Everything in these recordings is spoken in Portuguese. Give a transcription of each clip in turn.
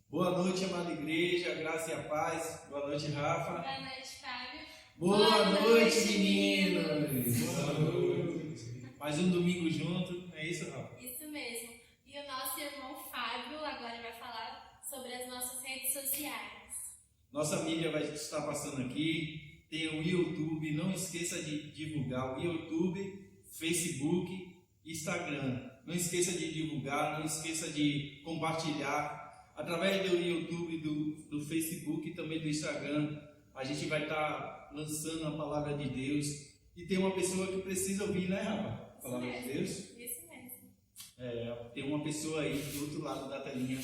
Boa noite, amada igreja, graça e a paz. Boa noite, Rafa. Boa noite, Fábio. Boa noite, meninos. Boa noite. Mais um domingo junto, é isso, Rafa? Isso mesmo. E o nosso irmão Fábio agora vai falar sobre as nossas redes sociais. Nossa mídia vai estar passando aqui. Tem o YouTube, não esqueça de divulgar o YouTube, Facebook, Instagram. Não esqueça de divulgar, não esqueça de compartilhar. Através do YouTube, do Facebook e também do Instagram, a gente vai estar lançando a palavra de Deus. E tem uma pessoa que precisa ouvir, né, Rafa? A palavra de Deus. Isso mesmo. Tem uma pessoa aí do outro lado da telinha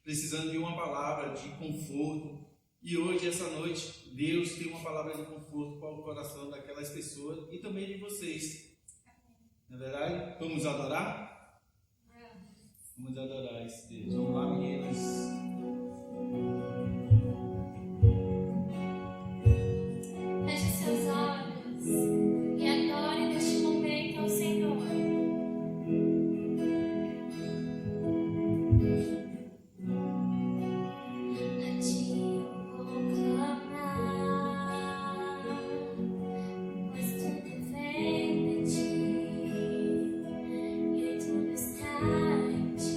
precisando de uma palavra de conforto. E hoje, essa noite, Deus tem uma palavra de conforto para o coração daquelas pessoas e também de vocês. Não é verdade? Vamos adorar? Vamos adorar esse Deus. Vamos lá, meninas. Feche seus olhos e adore neste momento ao Senhor. A ti eu vou clamar, pois tudo vem de ti e tudo está em ti.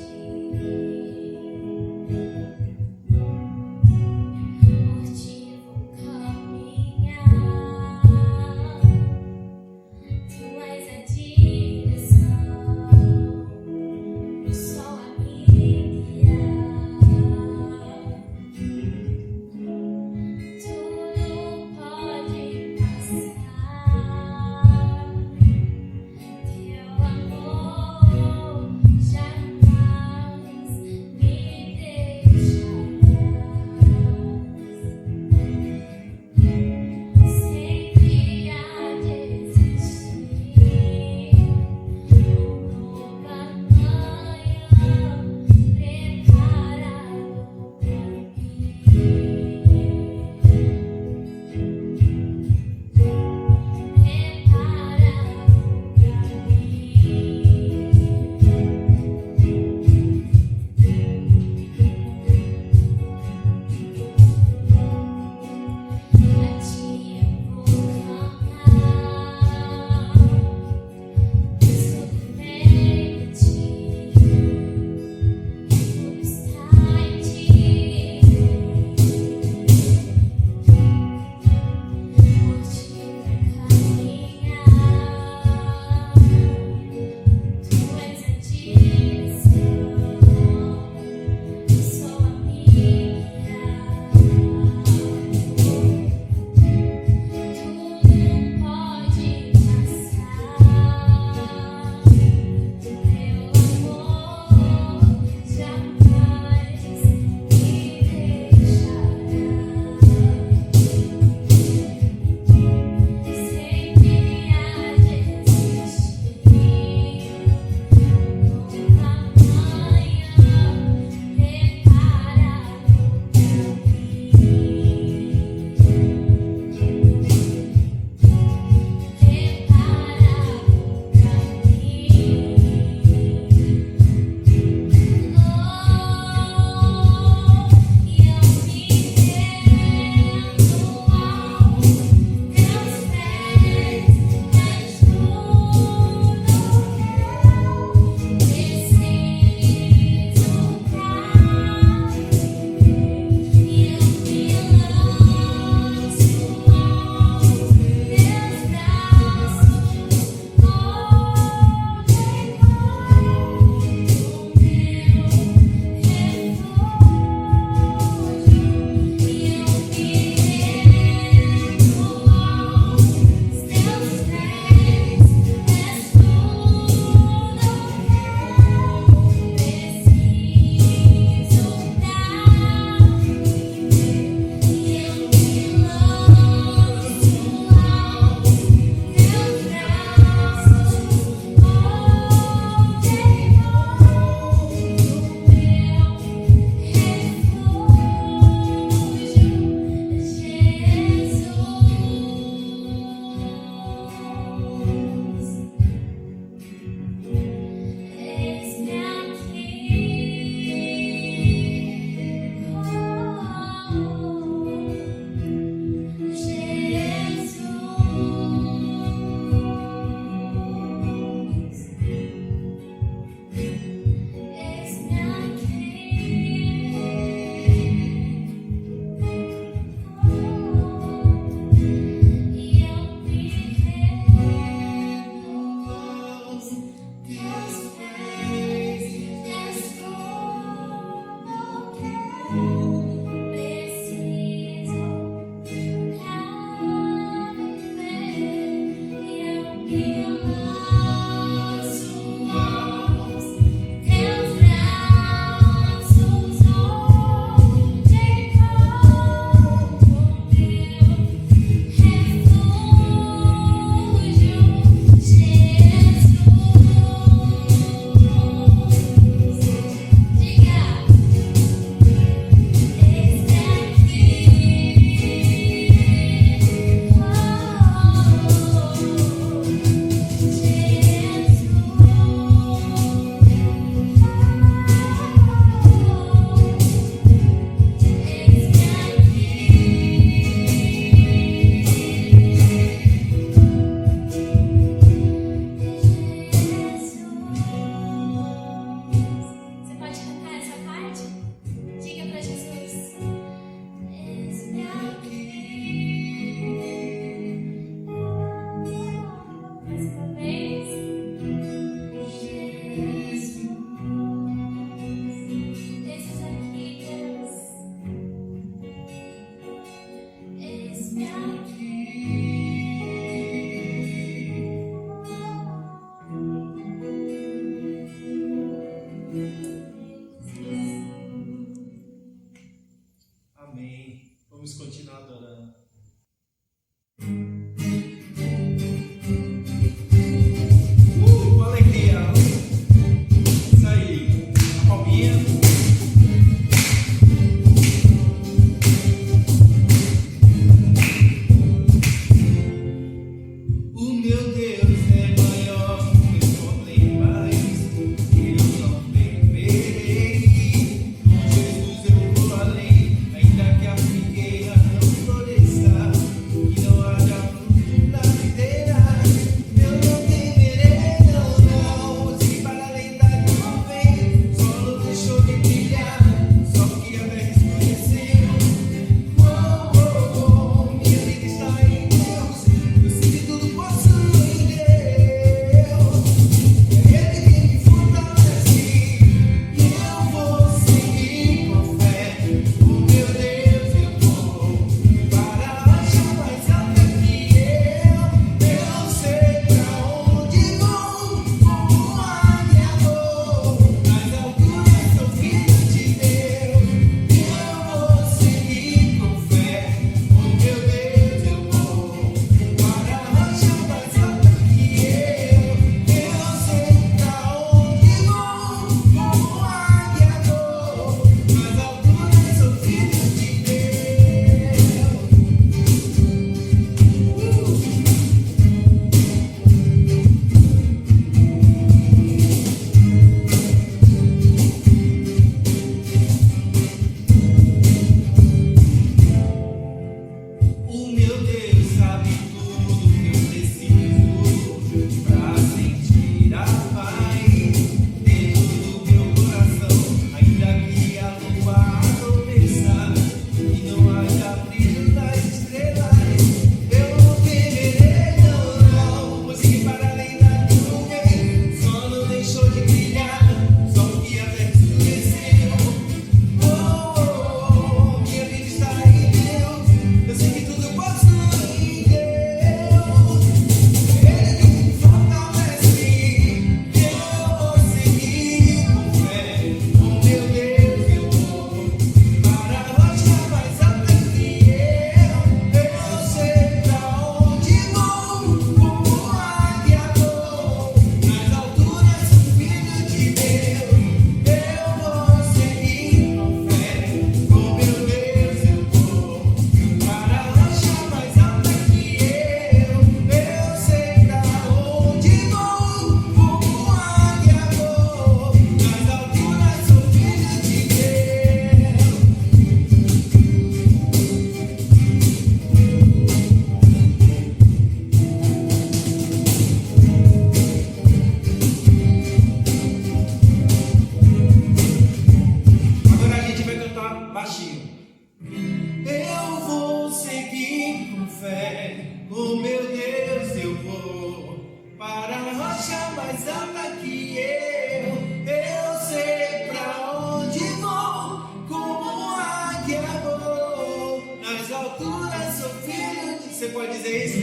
fé, oh meu Deus, eu vou para a rocha mais alta que eu sei pra onde vou, como águia vou, nas alturas sou filho de... Você pode dizer isso?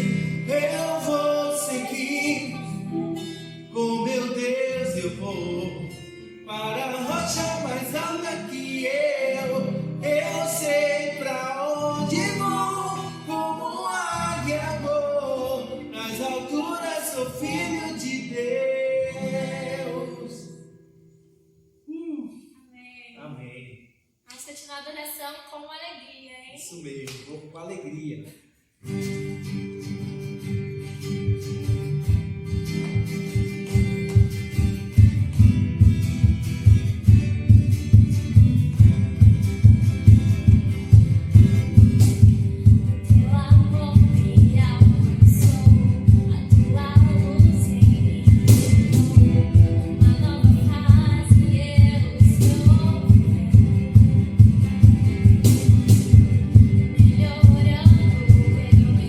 Eu vou seguir, com meu Deus eu vou para a rocha mais alta que eu sei pra onde vou, como águia vou, nas alturas sou filho de Deus. Amém. Amém. Vamos continuar a adoração com alegria, hein? Isso mesmo, vou com alegria. Melhorando, ele me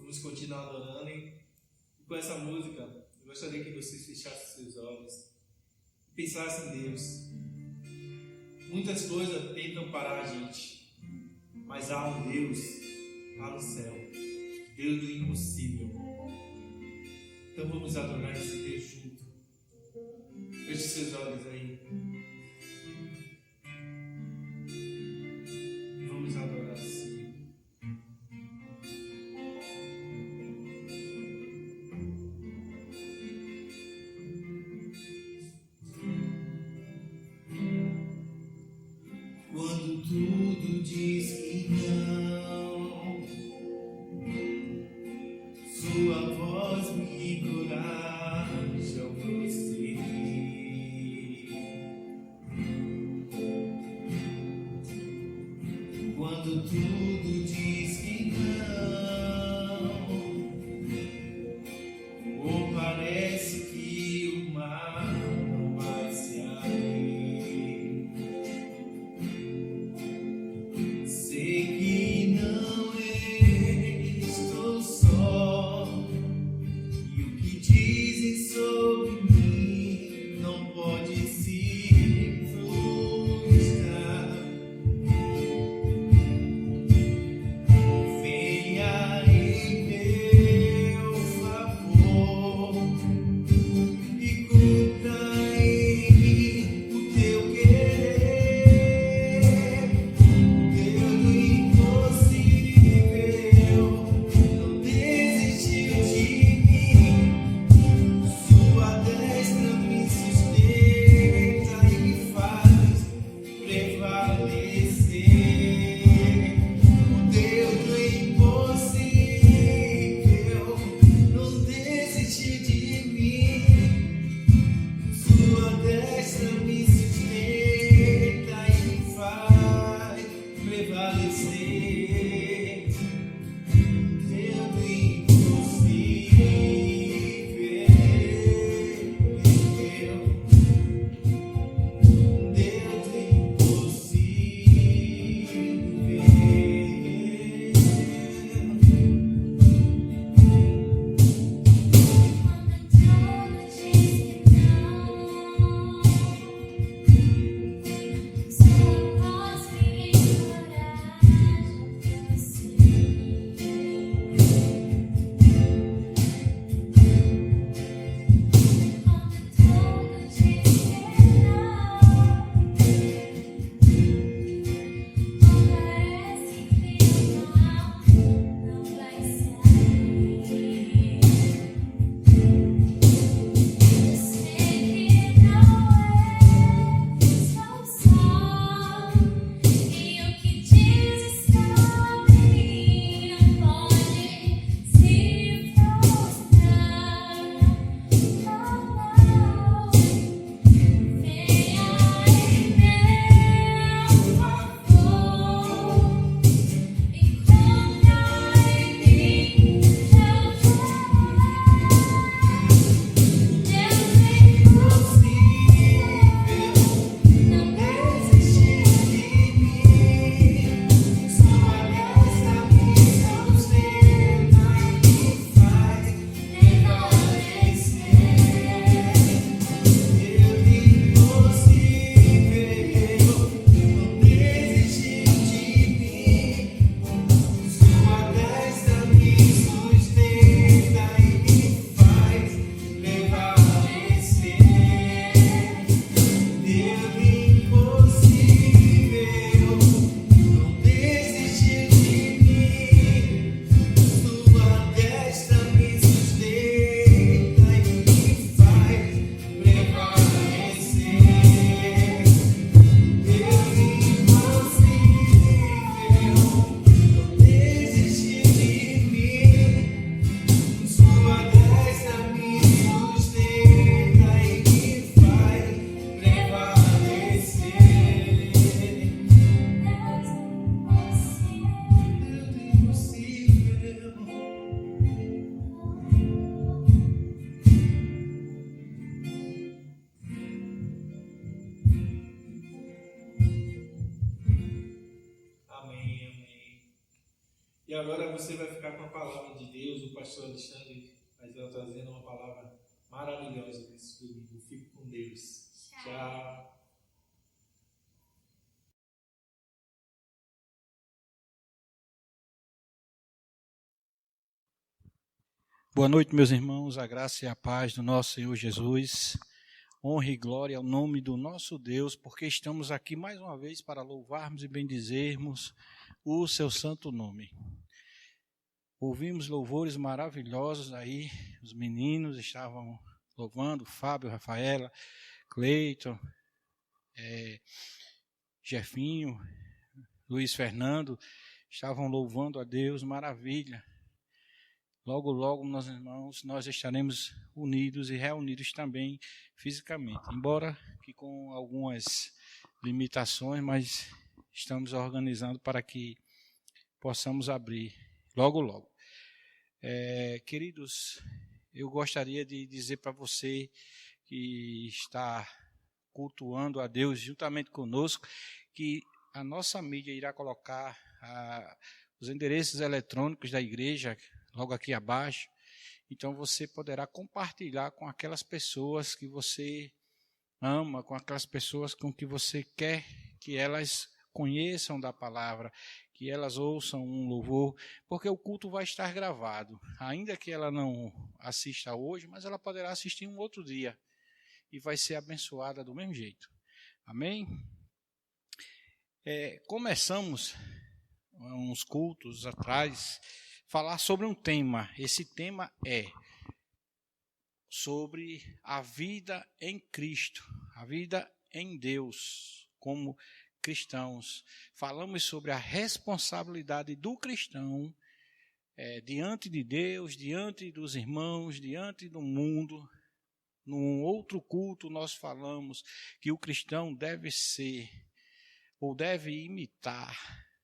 Vamos continuar adorando. E com essa música, eu gostaria que vocês fechassem seus olhos e pensassem em Deus. Muitas coisas tentam parar a gente, mas há um Deus lá no céu, Deus do impossível. Então vamos adorar esse Deus junto. Feche seus olhos aí. Vamos adorar sim. Quando tudo diz que não, sua voz me encoraja ao prosseguir. Quando tudo diz que não, ou parece que o mar não vai se abrir, sei que não estou só, e o que dizem sobre mim não pode se frustrar. E agora você vai ficar com a palavra de Deus. O pastor Alexandre vai estar trazendo uma palavra maravilhosa nesse domingo. Fique com Deus. Tchau. Boa noite, meus irmãos, a graça e a paz do nosso Senhor Jesus. Honra e glória ao nome do nosso Deus, porque estamos aqui mais uma vez para louvarmos e bendizermos o seu santo nome. Ouvimos louvores maravilhosos aí, os meninos estavam louvando, Fábio, Rafaela, Cleiton, Jefinho, Luiz Fernando, estavam louvando a Deus, maravilha. Logo, logo, meus irmãos, nós estaremos unidos e reunidos também fisicamente, embora que com algumas limitações, mas estamos organizando para que possamos abrir logo, logo. Queridos, eu gostaria de dizer para você que está cultuando a Deus juntamente conosco, que a nossa mídia irá colocar os endereços eletrônicos da igreja logo aqui abaixo. Então você poderá compartilhar com aquelas pessoas que você ama, com aquelas pessoas com que você quer que elas conheçam da palavra, que elas ouçam um louvor, porque o culto vai estar gravado. Ainda que ela não assista hoje, mas ela poderá assistir um outro dia e vai ser abençoada do mesmo jeito. Amém? Começamos uns cultos atrás falar sobre um tema. Esse tema é sobre a vida em Cristo, a vida em Deus, como cristãos. Falamos sobre a responsabilidade do cristão diante de Deus, diante dos irmãos, diante do mundo. Num outro culto nós falamos que o cristão deve ser, ou deve imitar,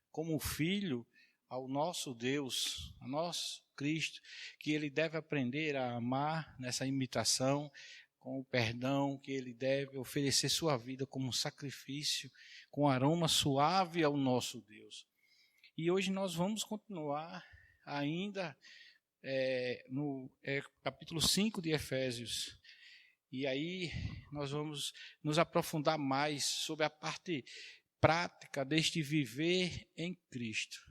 como filho, ao nosso Deus, ao nosso Cristo, que ele deve aprender a amar nessa imitação, com o perdão, que ele deve oferecer sua vida como um sacrifício, com aroma suave ao nosso Deus. E hoje nós vamos continuar ainda no capítulo 5 de Efésios. E aí nós vamos nos aprofundar mais sobre a parte prática deste viver em Cristo.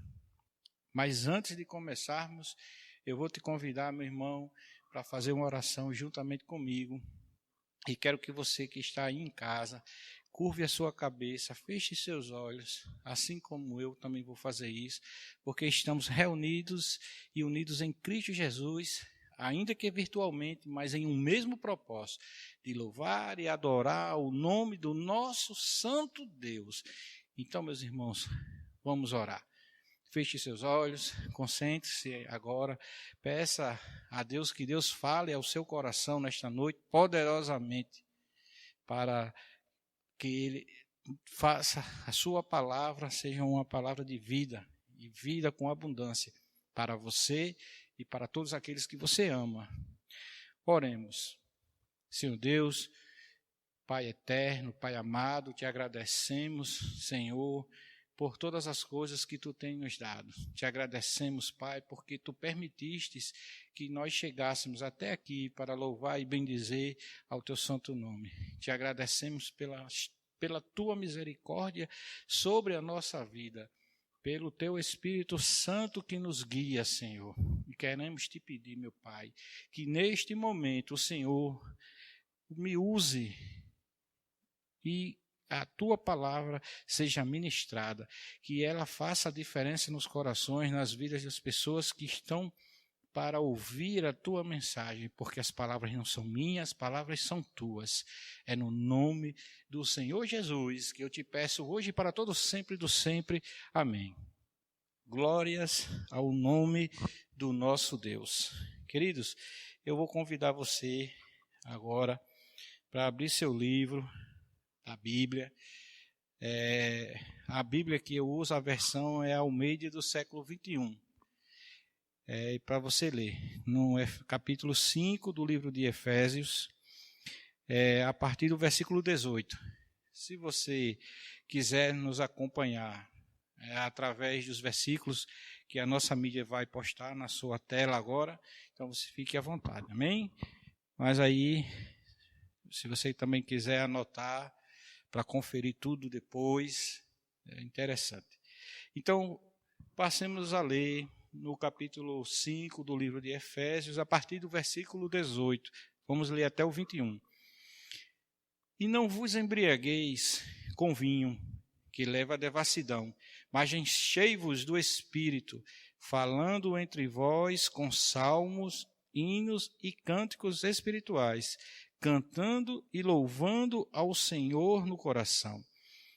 Mas antes de começarmos, eu vou te convidar, meu irmão, para fazer uma oração juntamente comigo. E quero que você que está aí em casa, curve a sua cabeça, feche seus olhos, assim como eu também vou fazer isso, porque estamos reunidos e unidos em Cristo Jesus, ainda que virtualmente, mas em um mesmo propósito, de louvar e adorar o nome do nosso santo Deus. Então, meus irmãos, vamos orar. Feche seus olhos, concentre-se agora, peça a Deus que Deus fale ao seu coração nesta noite poderosamente, para que Ele faça a sua palavra seja uma palavra de vida, e vida com abundância, para você e para todos aqueles que você ama. Oremos. Senhor Deus, Pai eterno, Pai amado, te agradecemos, Senhor, por todas as coisas que Tu tens nos dado. Te agradecemos, Pai, porque Tu permitistes que nós chegássemos até aqui para louvar e bendizer ao Teu santo nome. Te agradecemos pela Tua misericórdia sobre a nossa vida, pelo Teu Espírito Santo que nos guia, Senhor. E queremos Te pedir, meu Pai, que neste momento o Senhor me use e a Tua palavra seja ministrada, que ela faça a diferença nos corações, nas vidas das pessoas que estão para ouvir a Tua mensagem, porque as palavras não são minhas, as palavras são Tuas. É no nome do Senhor Jesus que eu te peço hoje e para todos sempre do sempre. Amém. Glórias ao nome do nosso Deus. Queridos, eu vou convidar você agora para abrir seu livro, a Bíblia. A Bíblia que eu uso, a versão é a Almeida do século 21. Para você ler, no capítulo 5 do livro de Efésios, a partir do versículo 18. Se você quiser nos acompanhar através dos versículos que a nossa mídia vai postar na sua tela agora. Então você fique à vontade, amém? Mas aí, se você também quiser anotar para conferir tudo depois, é interessante. Então, passemos a ler no capítulo 5 do livro de Efésios, a partir do versículo 18. Vamos ler até o 21. E não vos embriagueis com vinho, que leva à devassidão, mas enchei-vos do Espírito, falando entre vós com salmos, hinos e cânticos espirituais, cantando e louvando ao Senhor no coração,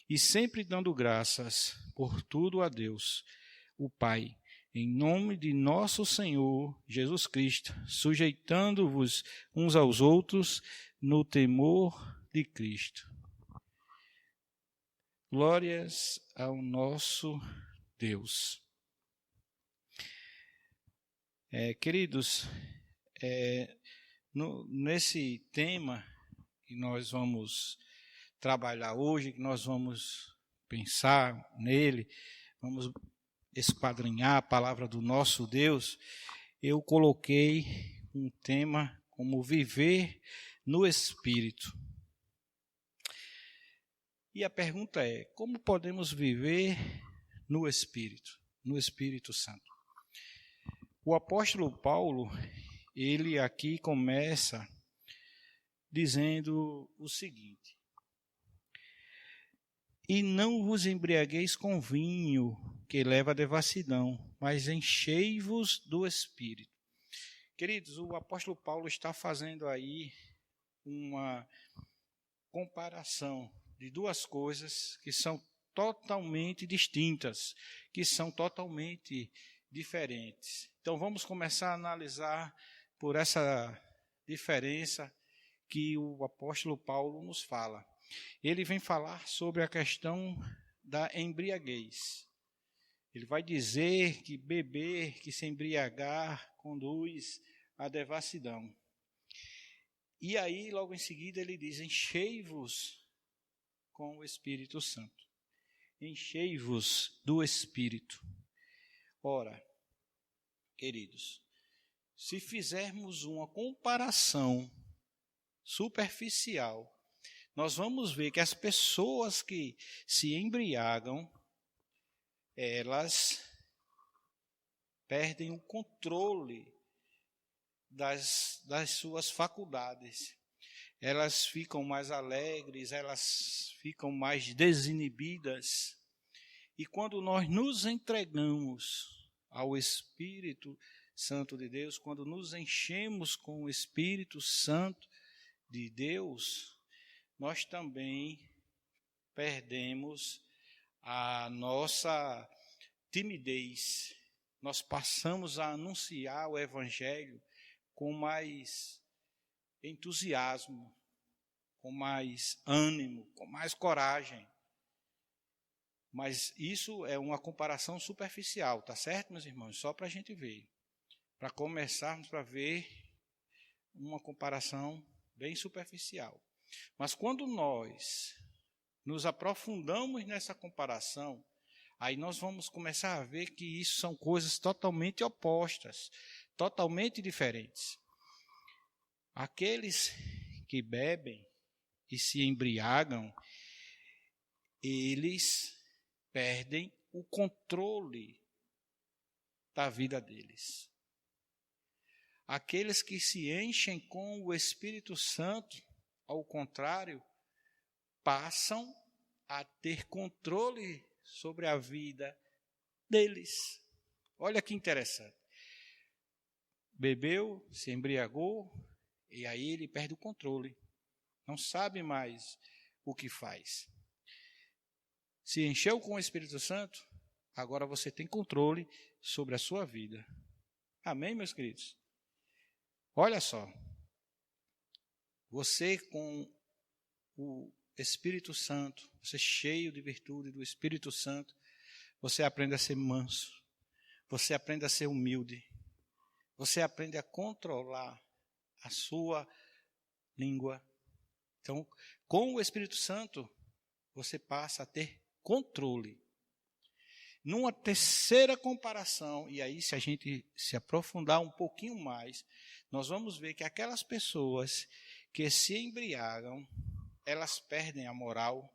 e sempre dando graças por tudo a Deus, o Pai, em nome de nosso Senhor Jesus Cristo, sujeitando-vos uns aos outros no temor de Cristo. Glórias ao nosso Deus. Queridos, nesse tema que nós vamos trabalhar hoje, que nós vamos pensar nele, vamos esquadrinhar a palavra do nosso Deus, eu coloquei um tema como viver no Espírito. E a pergunta é, como podemos viver no Espírito Santo? O apóstolo Paulo, ele aqui começa dizendo o seguinte: e não vos embriagueis com vinho, que leva à devassidão, mas enchei-vos do Espírito. Queridos, o apóstolo Paulo está fazendo aí uma comparação de duas coisas que são totalmente distintas, que são totalmente diferentes. Então vamos começar a analisar por essa diferença que o apóstolo Paulo nos fala. Ele vem falar sobre a questão da embriaguez. Ele vai dizer que beber, que se embriagar, conduz à devassidão. E aí, logo em seguida, ele diz, enchei-vos com o Espírito Santo. Enchei-vos do Espírito. Ora, queridos, se fizermos uma comparação superficial, nós vamos ver que as pessoas que se embriagam, elas perdem o controle das suas faculdades. Elas ficam mais alegres, elas ficam mais desinibidas. E quando nós nos entregamos ao Espírito Santo de Deus, quando nos enchemos com o Espírito Santo de Deus, nós também perdemos a nossa timidez. Nós passamos a anunciar o Evangelho com mais entusiasmo, com mais ânimo, com mais coragem. Mas isso é uma comparação superficial, tá certo, meus irmãos? Só para a gente ver. Para começarmos para ver uma comparação bem superficial. Mas quando nós nos aprofundamos nessa comparação, aí nós vamos começar a ver que isso são coisas totalmente opostas, totalmente diferentes. Aqueles que bebem e se embriagam, eles perdem o controle da vida deles. Aqueles que se enchem com o Espírito Santo, ao contrário, passam a ter controle sobre a vida deles. Olha que interessante. Bebeu, se embriagou, e aí ele perde o controle. Não sabe mais o que faz. Se encheu com o Espírito Santo, agora você tem controle sobre a sua vida. Amém, meus queridos? Olha só. Você com o Espírito Santo, você cheio de virtude do Espírito Santo, você aprende a ser manso, você aprende a ser humilde, você aprende a controlar a sua língua. Então, com o Espírito Santo, você passa a ter controle. numa terceira comparação, e aí se a gente se aprofundar um pouquinho mais, nós vamos ver que aquelas pessoas que se embriagam, elas perdem a moral,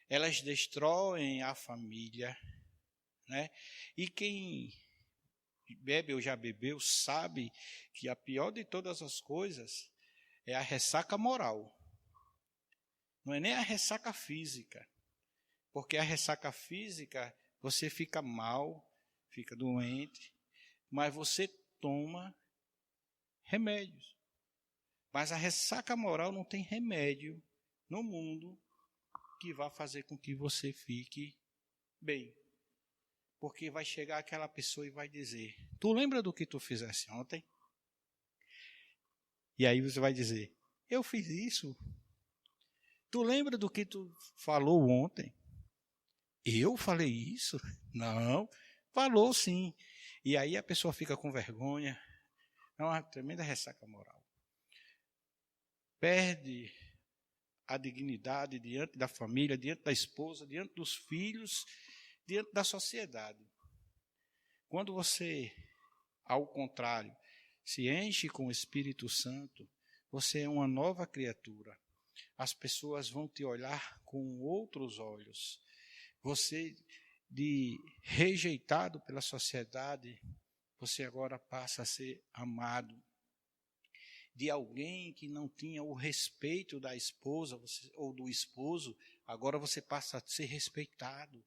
elas destroem a família, né? E quem bebe ou já bebeu sabe que a pior de todas as coisas é a ressaca moral. Não é nem a ressaca física, porque a ressaca física você fica mal, fica doente, mas você toma remédios. Mas a ressaca moral não tem remédio no mundo que vá fazer com que você fique bem. Porque vai chegar aquela pessoa e vai dizer, tu lembra do que tu fizesse ontem? E aí você vai dizer, eu fiz isso. Tu lembra do que tu falou ontem? Eu falei isso? Não, falou sim. E aí a pessoa fica com vergonha. É uma tremenda ressaca moral. Perde a dignidade diante da família, diante da esposa, diante dos filhos, diante da sociedade. Quando você, ao contrário, se enche com o Espírito Santo, você é uma nova criatura. As pessoas vão te olhar com outros olhos. Você, de rejeitado pela sociedade, você agora passa a ser amado. De alguém que não tinha o respeito da esposa ou do esposo, agora você passa a ser respeitado.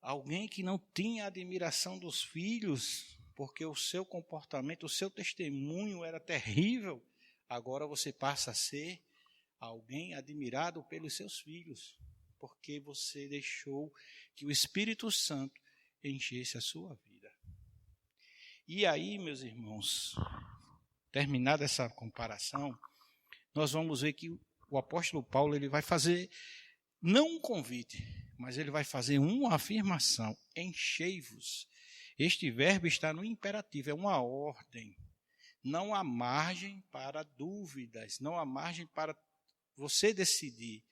Alguém que não tinha admiração dos filhos, porque o seu comportamento, o seu testemunho era terrível, agora você passa a ser alguém admirado pelos seus filhos, porque você deixou que o Espírito Santo enchesse a sua vida. E aí, meus irmãos, terminada essa comparação, nós vamos ver que o apóstolo Paulo ele vai fazer, não um convite, mas ele vai fazer uma afirmação, enchei-vos. Este verbo está no imperativo, é uma ordem. Não há margem para dúvidas, não há margem para você decidir.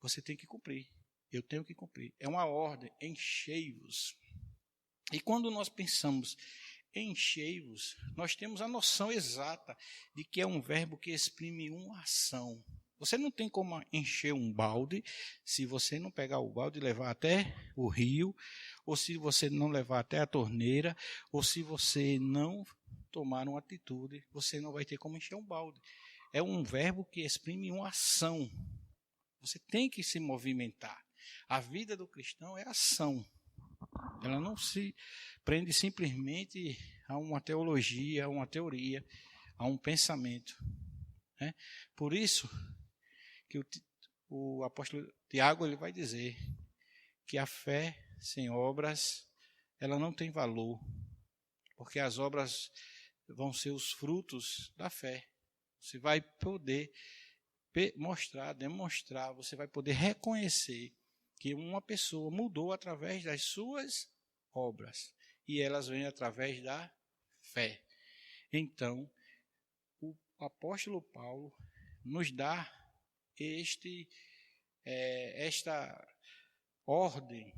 Você tem que cumprir, eu tenho que cumprir. É uma ordem, enchei-vos. E quando nós pensamos enchei-vos, nós temos a noção exata de que é um verbo que exprime uma ação. Você não tem como encher um balde se você não pegar o balde e levar até o rio, ou se você não levar até a torneira, ou se você não tomar uma atitude, você não vai ter como encher um balde. É um verbo que exprime uma ação. Você tem que se movimentar. A vida do cristão é ação. Ela não se prende simplesmente a uma teologia, a uma teoria, a um pensamento. Né? Por isso que o apóstolo Tiago ele vai dizer que a fé sem obras ela não tem valor, porque as obras vão ser os frutos da fé. Você vai poder mostrar, demonstrar, você vai poder reconhecer que uma pessoa mudou através das suas obras, e elas vêm através da fé. Então, o apóstolo Paulo nos dá esta ordem.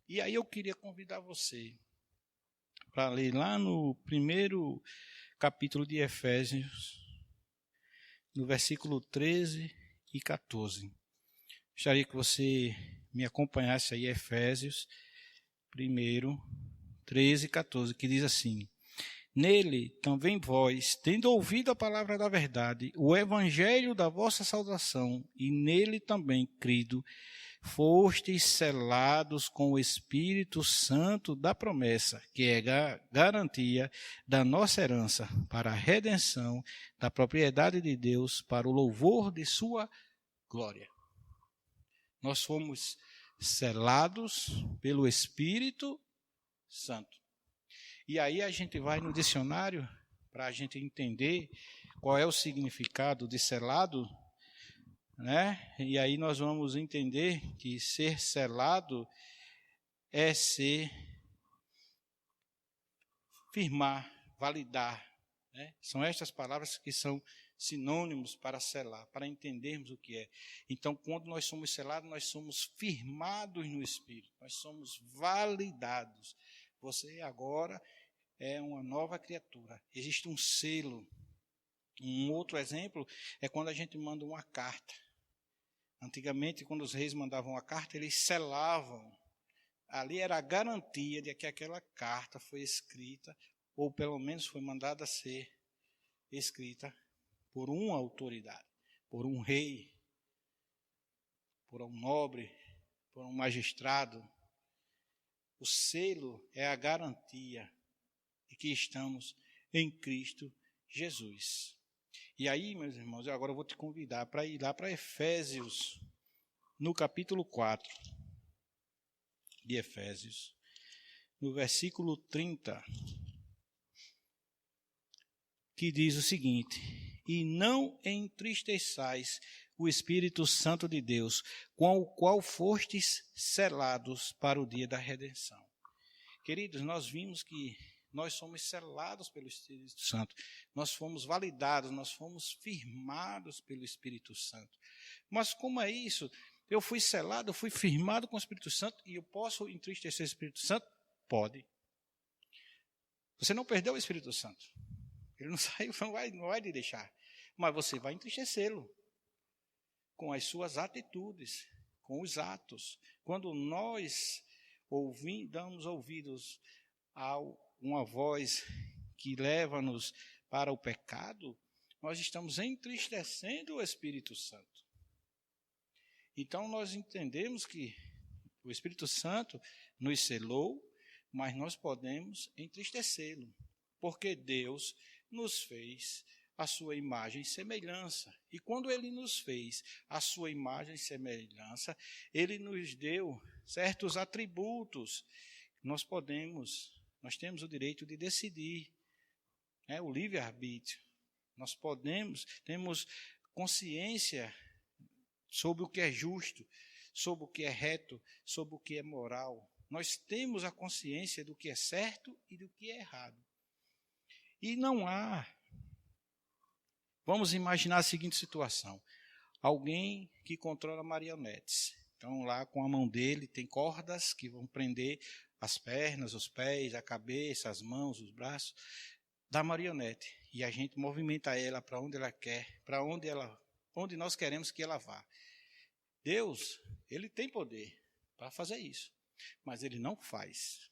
E aí eu queria convidar você para ler lá no primeiro capítulo de Efésios, no versículo 13 e 14. Gostaria que você me acompanhasse aí, Efésios 1, 13 e 14, que diz assim: nele também vós, tendo ouvido a palavra da verdade, o evangelho da vossa salvação, e nele também crido, fostes selados com o Espírito Santo da promessa, que é garantia da nossa herança, para a redenção da propriedade de Deus, para o louvor de sua glória. Nós fomos selados pelo Espírito Santo. E aí a gente vai no dicionário para a gente entender qual é o significado de selado, né? E aí nós vamos entender que ser selado é ser firmar, validar, né? São estas palavras que são sinônimos para selar, para entendermos o que é. Então, quando nós somos selados, nós somos firmados no Espírito, nós somos validados. Você agora é uma nova criatura. Existe um selo. Um outro exemplo é quando a gente manda uma carta. Antigamente, quando os reis mandavam uma carta, eles selavam. Ali era a garantia de que aquela carta foi escrita, ou pelo menos foi mandada a ser escrita por uma autoridade, por um rei, por um nobre, por um magistrado. O selo é a garantia de que estamos em Cristo Jesus. E aí, meus irmãos, eu agora vou te convidar para ir lá para Efésios, no capítulo 4 de Efésios, no versículo 30, que diz o seguinte: e não entristeçais o Espírito Santo de Deus, com o qual fostes selados para o dia da redenção. Queridos, nós vimos que nós somos selados pelo Espírito Santo, nós fomos validados, nós fomos firmados pelo Espírito Santo. Mas como é isso? Eu fui selado, eu fui firmado com o Espírito Santo e eu posso entristecer o Espírito Santo? Pode. Você não perdeu o Espírito Santo. Ele não saiu, não vai lhe deixar. Mas você vai entristecê-lo com as suas atitudes, com os atos. Quando nós damos ouvidos a uma voz que leva-nos para o pecado, nós estamos entristecendo o Espírito Santo. Então nós entendemos que o Espírito Santo nos selou, mas nós podemos entristecê-lo, porque Deus nos fez a sua imagem e semelhança. E quando Ele nos fez a sua imagem e semelhança, Ele nos deu certos atributos. Nós temos o direito de decidir, o livre-arbítrio. Nós temos consciência sobre o que é justo, sobre o que é reto, sobre o que é moral. Nós temos a consciência do que é certo e do que é errado. E não há. Vamos imaginar a seguinte situação: alguém que controla marionetes. Então, lá com a mão dele tem cordas que vão prender as pernas, os pés, a cabeça, as mãos, os braços da marionete. E a gente movimenta ela para onde ela quer, para onde nós queremos que ela vá. Deus, Ele tem poder para fazer isso, mas Ele não faz.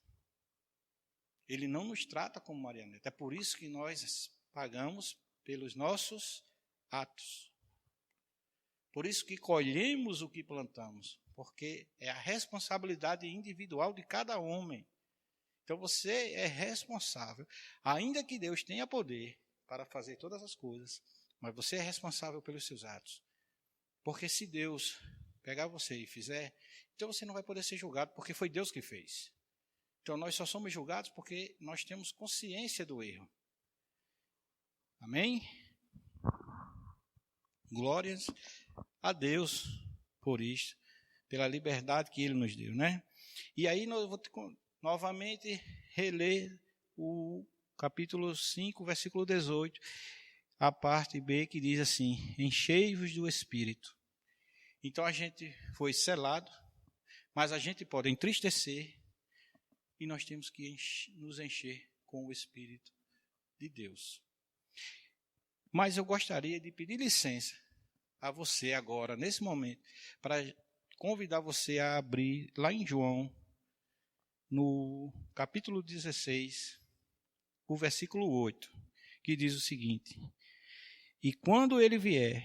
Ele não nos trata como marionete. É por isso que nós pagamos pelos nossos atos. Por isso que colhemos o que plantamos, porque é a responsabilidade individual de cada homem. Então você é responsável, ainda que Deus tenha poder para fazer todas as coisas, mas você é responsável pelos seus atos. Porque se Deus pegar você e fizer, então você não vai poder ser julgado, porque foi Deus que fez. Então nós só somos julgados porque nós temos consciência do erro. Amém? Glórias a Deus por isso, pela liberdade que Ele nos deu, né? E aí eu vou novamente reler o capítulo 5, versículo 18, a parte B, que diz assim: enchei-vos do Espírito. Então a gente foi selado, mas a gente pode entristecer e nós temos que nos encher com o Espírito de Deus. Mas eu gostaria de pedir licença a você agora, nesse momento, para convidar você a abrir lá em João, no capítulo 16, o versículo 8, que diz o seguinte: e quando ele vier,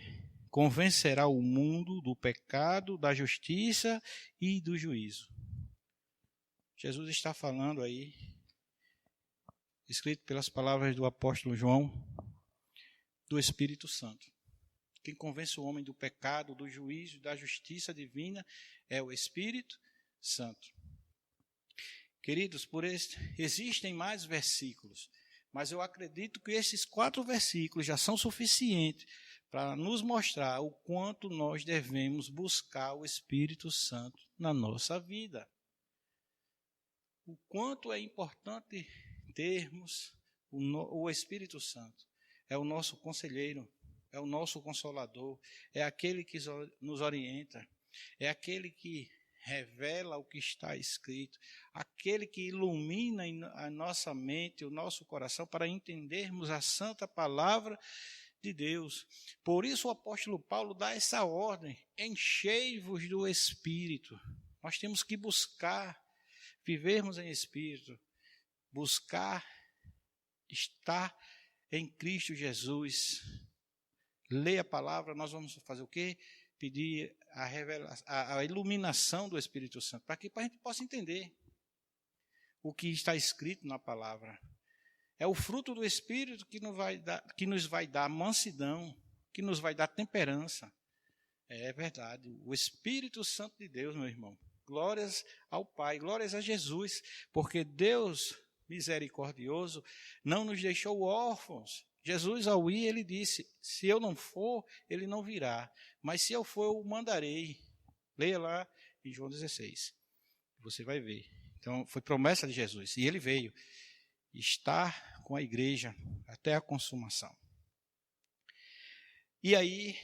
convencerá o mundo do pecado, da justiça e do juízo. Jesus está falando aí, escrito pelas palavras do apóstolo João, do Espírito Santo. Quem convence o homem do pecado, do juízo, da justiça divina é o Espírito Santo. Queridos, existem mais versículos, mas eu acredito que esses 4 versículos já são suficientes para nos mostrar o quanto nós devemos buscar o Espírito Santo na nossa vida. O quanto é importante termos o Espírito Santo. É o nosso conselheiro, é o nosso Consolador, é aquele que nos orienta, é aquele que revela o que está escrito, aquele que ilumina a nossa mente, o nosso coração, para entendermos a santa palavra de Deus. Por isso o apóstolo Paulo dá essa ordem: enchei-vos do Espírito. Nós temos que buscar, vivermos em Espírito, buscar estar em Cristo Jesus. Ler a palavra, nós vamos fazer o quê? Pedir a iluminação do Espírito Santo, para que a gente possa entender o que está escrito na palavra. É o fruto do Espírito que nos vai dar mansidão, que nos vai dar temperança. É verdade, o Espírito Santo de Deus, meu irmão. Glórias ao Pai, glórias a Jesus, porque Deus misericordioso não nos deixou órfãos. Jesus, ao ir, ele disse: se eu não for, ele não virá, mas se eu for, eu o mandarei. Leia lá em João 16, você vai ver. Então, foi promessa de Jesus, e ele veio estar com a igreja até a consumação. E aí,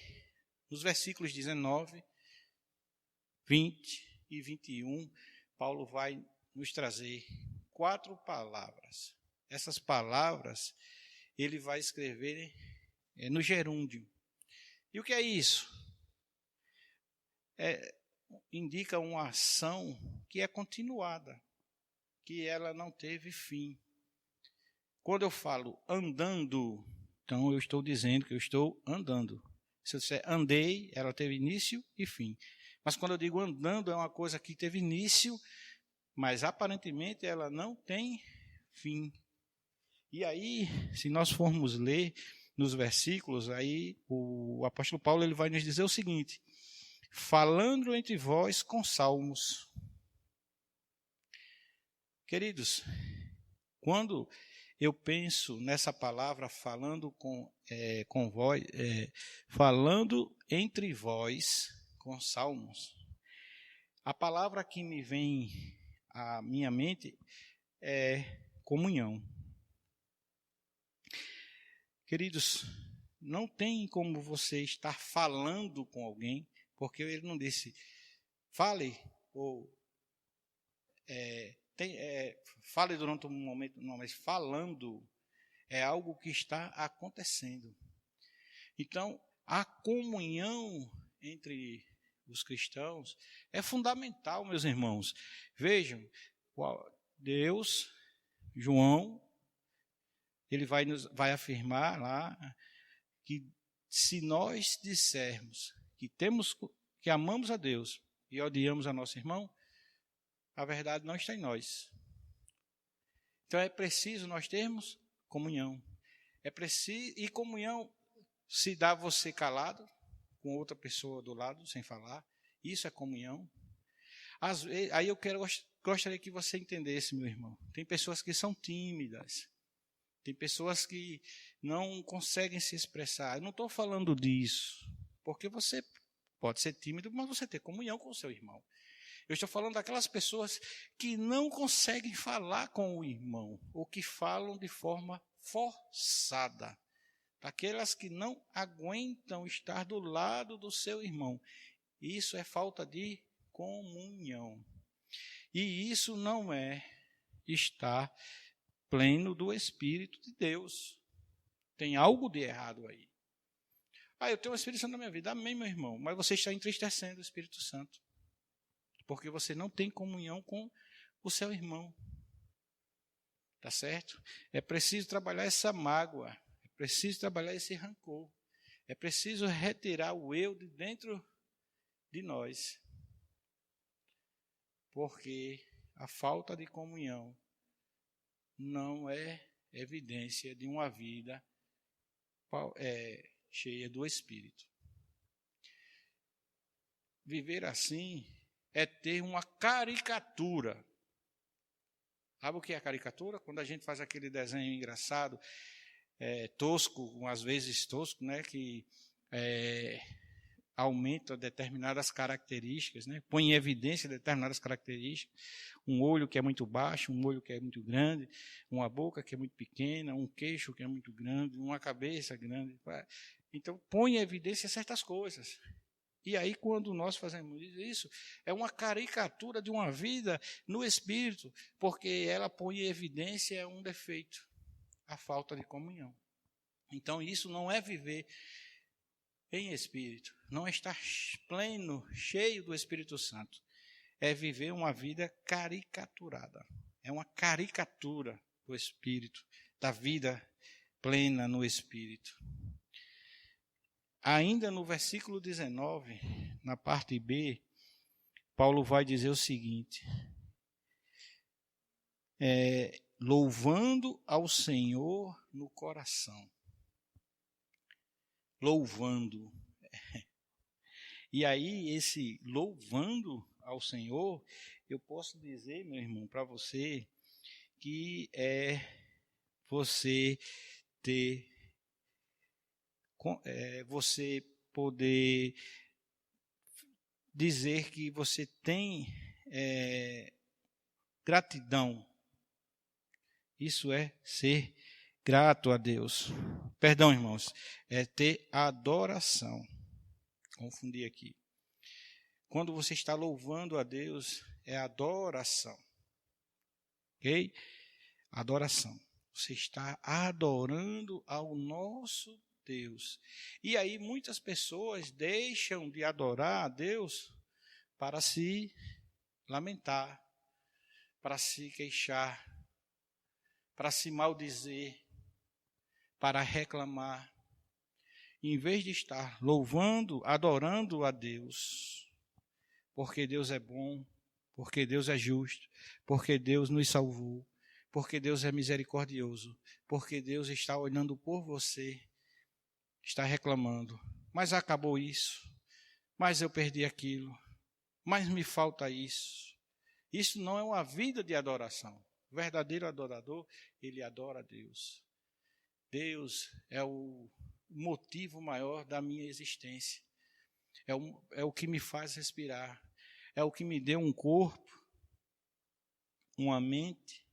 nos versículos 19, 20 e 21, Paulo vai nos trazer 4 palavras. Essas palavras ele vai escrever no gerúndio. E o que é isso? Indica uma ação que é continuada, que ela não teve fim. Quando eu falo andando, então eu estou dizendo que eu estou andando. Se eu disser andei, ela teve início e fim. Mas quando eu digo andando, é uma coisa que teve início, mas aparentemente ela não tem fim. E aí, se nós formos ler nos versículos, aí o apóstolo Paulo ele vai nos dizer o seguinte: falando entre vós com salmos. Queridos, quando eu penso nessa palavra falando com vós, falando entre vós com salmos, a palavra que me vem à minha mente é comunhão. Queridos, não tem como você estar falando com alguém, porque ele não disse fale ou fale durante um momento, não, mas falando é algo que está acontecendo. Então, a comunhão entre os cristãos é fundamental, meus irmãos. Vejam, Deus, João, ele vai afirmar lá que se nós dissermos que amamos a Deus e odiamos a nosso irmão, a verdade não está em nós. Então é preciso nós termos comunhão. E comunhão se dá você calado, com outra pessoa do lado, sem falar. Isso é comunhão. Aí eu gostaria que você entendesse, meu irmão. Tem pessoas que são tímidas. Tem pessoas que não conseguem se expressar. Eu não estou falando disso, porque você pode ser tímido, mas você ter comunhão com o seu irmão. Eu estou falando daquelas pessoas que não conseguem falar com o irmão, ou que falam de forma forçada. Daquelas que não aguentam estar do lado do seu irmão. Isso é falta de comunhão. E isso não é estar pleno do Espírito de Deus. Tem algo de errado aí. Eu tenho o Espírito Santo na minha vida. Amém, meu irmão. Mas você está entristecendo o Espírito Santo. Porque você não tem comunhão com o seu irmão. Tá certo? É preciso trabalhar essa mágoa. É preciso trabalhar esse rancor. É preciso retirar o eu de dentro de nós. Porque a falta de comunhão não é evidência de uma vida cheia do Espírito. Viver assim é ter uma caricatura. Sabe o que é caricatura? Quando a gente faz aquele desenho engraçado, tosco, às vezes tosco, né, que aumenta determinadas características, né, põe em evidência determinadas características. Um olho que é muito baixo, um olho que é muito grande, uma boca que é muito pequena, um queixo que é muito grande, uma cabeça grande. Então, põe em evidência certas coisas. E aí, quando nós fazemos isso, é uma caricatura de uma vida no Espírito, porque ela põe em evidência um defeito, a falta de comunhão. Então, isso não é viver em Espírito, não é estar pleno, cheio do Espírito Santo. É viver uma vida caricaturada. É uma caricatura do Espírito, da vida plena no Espírito. Ainda no versículo 19, na parte B, Paulo vai dizer o seguinte: louvando ao Senhor no coração. Louvando. E aí, esse louvando ao Senhor, eu posso dizer, meu irmão, para você, que é você ter, você poder dizer que você tem gratidão. Isso é ser grato a Deus. Perdão, irmãos, é ter adoração. Confundi aqui. Quando você está louvando a Deus, é adoração. Ok? Adoração. Você está adorando ao nosso Deus. E aí muitas pessoas deixam de adorar a Deus para se lamentar, para se queixar, para se maldizer, para reclamar. Em vez de estar louvando, adorando a Deus, porque Deus é bom, porque Deus é justo, porque Deus nos salvou, porque Deus é misericordioso, porque Deus está olhando por você, está reclamando, mas acabou isso, mas eu perdi aquilo, mas me falta isso. Isso não é uma vida de adoração. O verdadeiro adorador, ele adora a Deus. Deus é o motivo maior da minha existência. É o que me faz respirar. É o que me deu um corpo, uma mente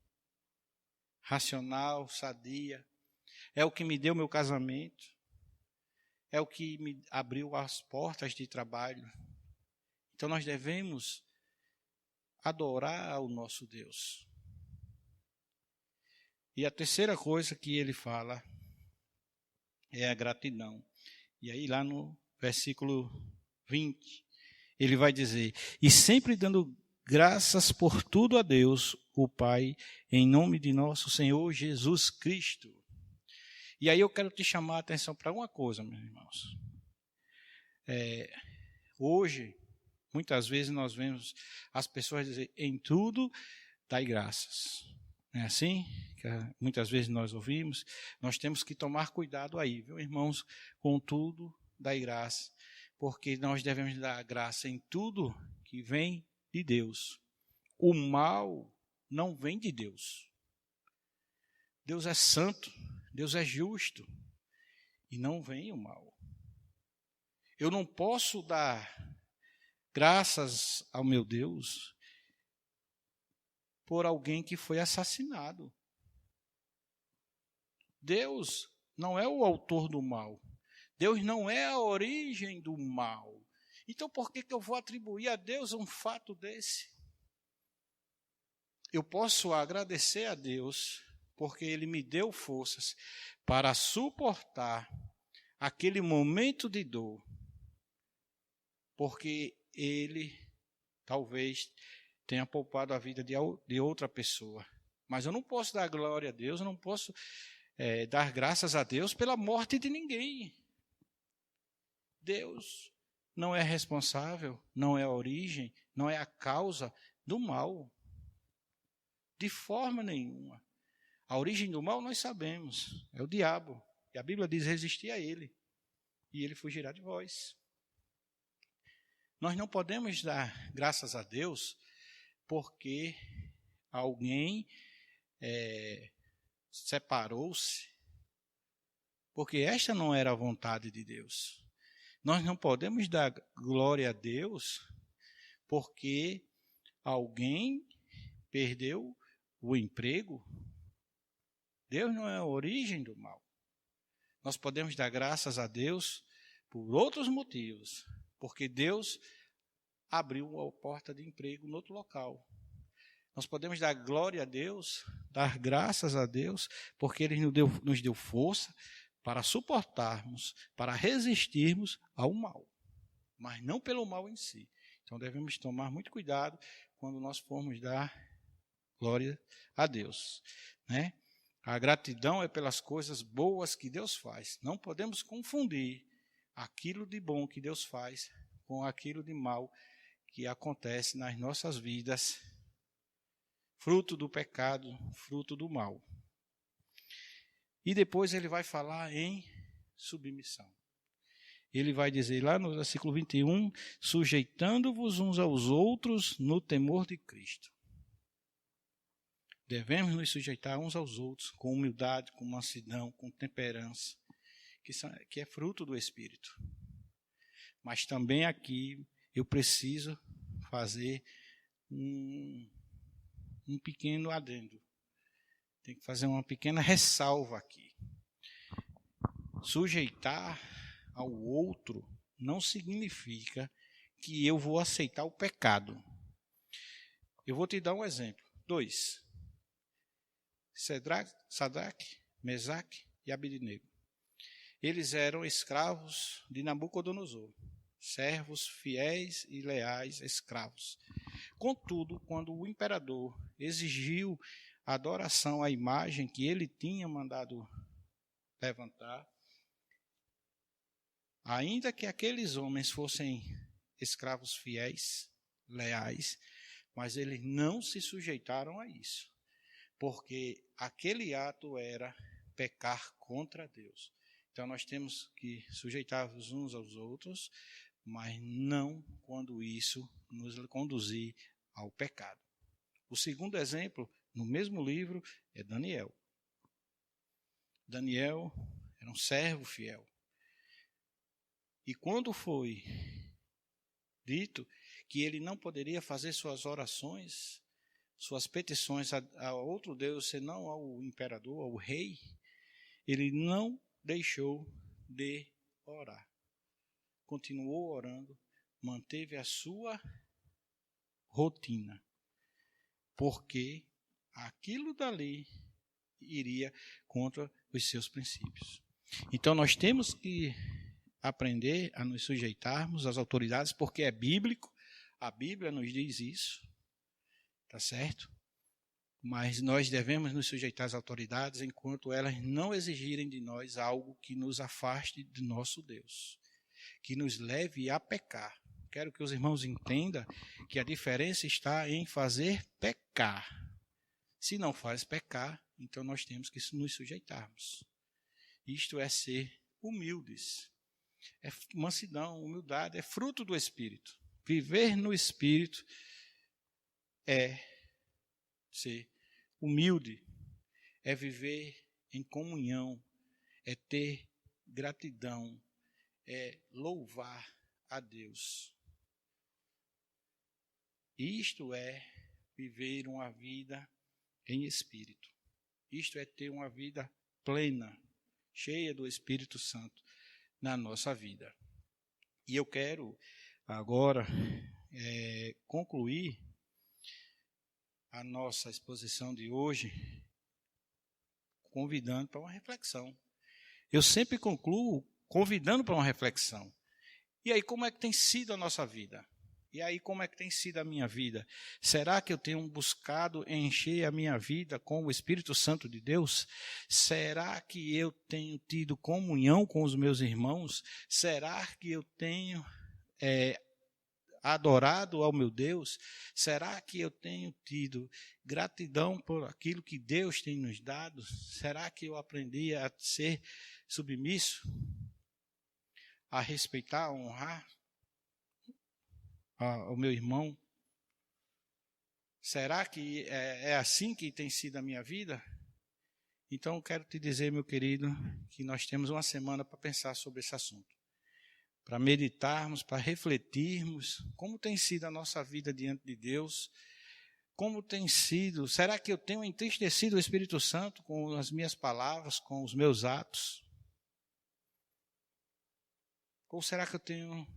racional, sadia. É o que me deu meu casamento. É o que me abriu as portas de trabalho. Então nós devemos adorar o nosso Deus. E a terceira coisa que ele fala é a gratidão. E aí lá no versículo 20, ele vai dizer: e sempre dando graças por tudo a Deus, o Pai, em nome de nosso Senhor Jesus Cristo. E aí eu quero te chamar a atenção para uma coisa, meus irmãos. Hoje, muitas vezes nós vemos as pessoas dizer: em tudo dai graças. Não é assim? Que muitas vezes nós ouvimos. Nós temos que tomar cuidado aí, viu, irmãos? Com tudo dai graça. Porque nós devemos dar graça em tudo que vem de Deus. O mal não vem de Deus. Deus é santo, Deus é justo. E não vem o mal. Eu não posso dar graças ao meu Deus por alguém que foi assassinado. Deus não é o autor do mal. Deus não é a origem do mal. Então, por que eu vou atribuir a Deus um fato desse? Eu posso agradecer a Deus porque Ele me deu forças para suportar aquele momento de dor. Porque Ele talvez tenha poupado a vida de outra pessoa. Mas eu não posso dar glória a Deus, eu não posso dar graças a Deus pela morte de ninguém. Deus não é responsável, não é a origem, não é a causa do mal. De forma nenhuma. A origem do mal nós sabemos, é o diabo. E a Bíblia diz: resistir a ele, e ele fugirá de vós. Nós não podemos dar graças a Deus porque alguém separou-se, porque esta não era a vontade de Deus. Nós não podemos dar glória a Deus porque alguém perdeu o emprego. Deus não é a origem do mal. Nós podemos dar graças a Deus por outros motivos, porque Deus abriu a porta de emprego no outro local. Nós podemos dar glória a Deus, dar graças a Deus, porque Ele nos deu força para suportarmos, para resistirmos ao mal, mas não pelo mal em si. Então devemos tomar muito cuidado quando nós formos dar glória a Deus, né? A gratidão é pelas coisas boas que Deus faz. Não podemos confundir aquilo de bom que Deus faz com aquilo de mal que acontece nas nossas vidas, fruto do pecado, fruto do mal. E depois ele vai falar em submissão. Ele vai dizer lá no versículo 21, sujeitando-vos uns aos outros no temor de Cristo. Devemos nos sujeitar uns aos outros com humildade, com mansidão, com temperança, que é fruto do Espírito. Mas também aqui eu preciso fazer um pequeno adendo. Tem que fazer uma pequena ressalva aqui. Sujeitar ao outro não significa que eu vou aceitar o pecado. Eu vou te dar um exemplo. 2. Sadraque, Mesaque e Abednego. Eles eram escravos de Nabucodonosor, servos fiéis e leais escravos. Contudo, quando o imperador exigiu a adoração à imagem que ele tinha mandado levantar, ainda que aqueles homens fossem escravos fiéis, leais, mas eles não se sujeitaram a isso, porque aquele ato era pecar contra Deus. Então nós temos que sujeitar-nos uns aos outros, mas não quando isso nos conduzir ao pecado. O segundo exemplo, no mesmo livro, é Daniel. Daniel era um servo fiel. E quando foi dito que ele não poderia fazer suas orações, suas petições a outro Deus, senão ao imperador, ao rei, ele não deixou de orar. Continuou orando, manteve a sua rotina, porque aquilo dali iria contra os seus princípios. Então nós temos que aprender a nos sujeitarmos às autoridades, porque é bíblico, a Bíblia nos diz isso, tá certo? Mas nós devemos nos sujeitar às autoridades enquanto elas não exigirem de nós algo que nos afaste de nosso Deus, que nos leve a pecar. Quero que os irmãos entendam que a diferença está em fazer pecar. Se não faz pecar, então nós temos que nos sujeitarmos. Isto é ser humildes. É mansidão, humildade, é fruto do Espírito. Viver no Espírito é ser humilde, é viver em comunhão, é ter gratidão, é louvar a Deus. Isto é viver uma vida em Espírito. Isto é ter uma vida plena, cheia do Espírito Santo na nossa vida. E eu quero agora concluir a nossa exposição de hoje convidando para uma reflexão. Eu sempre concluo convidando para uma reflexão. E aí, como é que tem sido a nossa vida? E aí, como é que tem sido a minha vida? Será que eu tenho buscado encher a minha vida com o Espírito Santo de Deus? Será que eu tenho tido comunhão com os meus irmãos? Será que eu tenho adorado ao meu Deus? Será que eu tenho tido gratidão por aquilo que Deus tem nos dado? Será que eu aprendi a ser submisso? A respeitar, a honrar ao meu irmão? Será que é assim que tem sido a minha vida? Então eu quero te dizer, meu querido, que nós temos uma semana para pensar sobre esse assunto, para meditarmos, para refletirmos como tem sido a nossa vida diante de Deus, como tem sido, será que eu tenho entristecido o Espírito Santo com as minhas palavras, com os meus atos? Ou será que eu tenho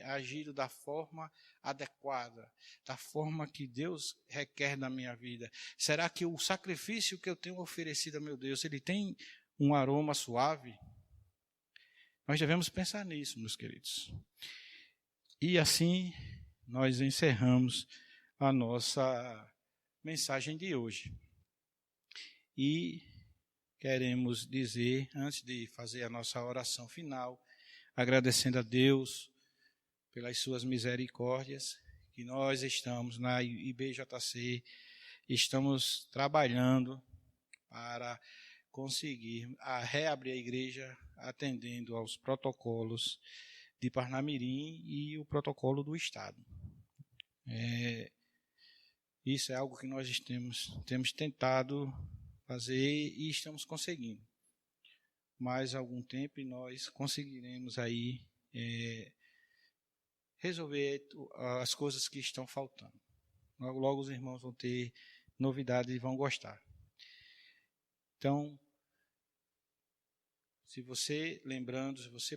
agido da forma adequada, da forma que Deus requer da minha vida? Será que o sacrifício que eu tenho oferecido a meu Deus, ele tem um aroma suave? Nós devemos pensar nisso, meus queridos. E assim nós encerramos a nossa mensagem de hoje. E queremos dizer, antes de fazer a nossa oração final, agradecendo a Deus pelas suas misericórdias, que nós estamos na IBJC, estamos trabalhando para conseguir reabrir a igreja atendendo aos protocolos de Parnamirim e o protocolo do Estado. Isso é algo que nós temos tentado fazer e estamos conseguindo. Mais algum tempo e nós conseguiremos aí resolver as coisas que estão faltando. Logo, logo os irmãos vão ter novidades e vão gostar. Então, se você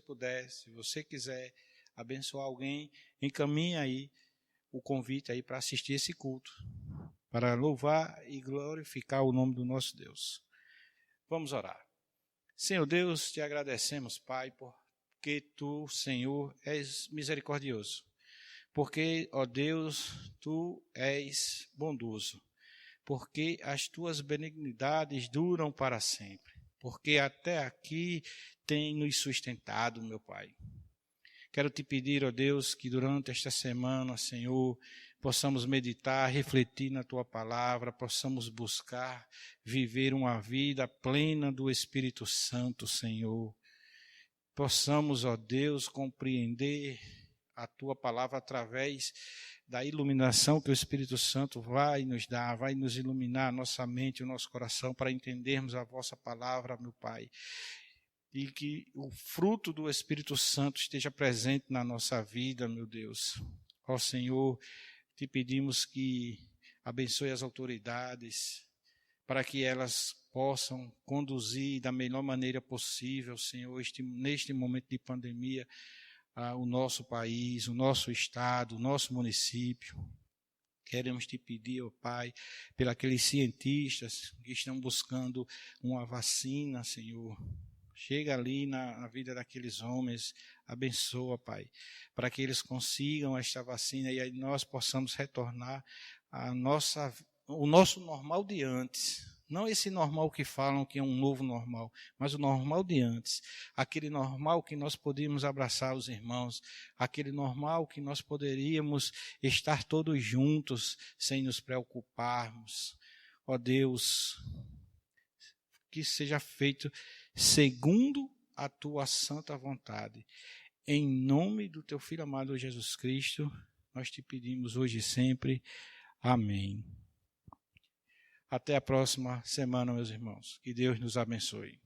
puder, se você quiser abençoar alguém, encaminhe aí o convite aí para assistir esse culto, para louvar e glorificar o nome do nosso Deus. Vamos orar. Senhor Deus, te agradecemos, Pai, porque Tu, Senhor, és misericordioso. Porque, ó Deus, Tu és bondoso. Porque as Tuas benignidades duram para sempre. Porque até aqui tem nos sustentado, meu Pai. Quero te pedir, ó Deus, que durante esta semana, Senhor, possamos meditar, refletir na Tua palavra, possamos buscar viver uma vida plena do Espírito Santo, Senhor. Possamos, ó Deus, compreender a Tua palavra através da iluminação que o Espírito Santo vai nos dar, vai nos iluminar a nossa mente, o nosso coração, para entendermos a Vossa palavra, meu Pai. E que o fruto do Espírito Santo esteja presente na nossa vida, meu Deus. Ó Senhor, te pedimos que abençoe as autoridades, para que elas possam conduzir da melhor maneira possível, Senhor, neste momento de pandemia, o nosso país, o nosso estado, o nosso município. Queremos te pedir, ó Pai, pelos cientistas que estão buscando uma vacina, Senhor. Chega ali na vida daqueles homens, abençoa, Pai, para que eles consigam esta vacina e aí nós possamos retornar o nosso normal de antes. Não esse normal que falam que é um novo normal, mas o normal de antes. Aquele normal que nós podíamos abraçar os irmãos, aquele normal que nós poderíamos estar todos juntos sem nos preocuparmos. Ó Deus, que seja feito segundo a Tua santa vontade. Em nome do Teu Filho amado Jesus Cristo, nós te pedimos hoje e sempre. Amém. Até a próxima semana, meus irmãos. Que Deus nos abençoe.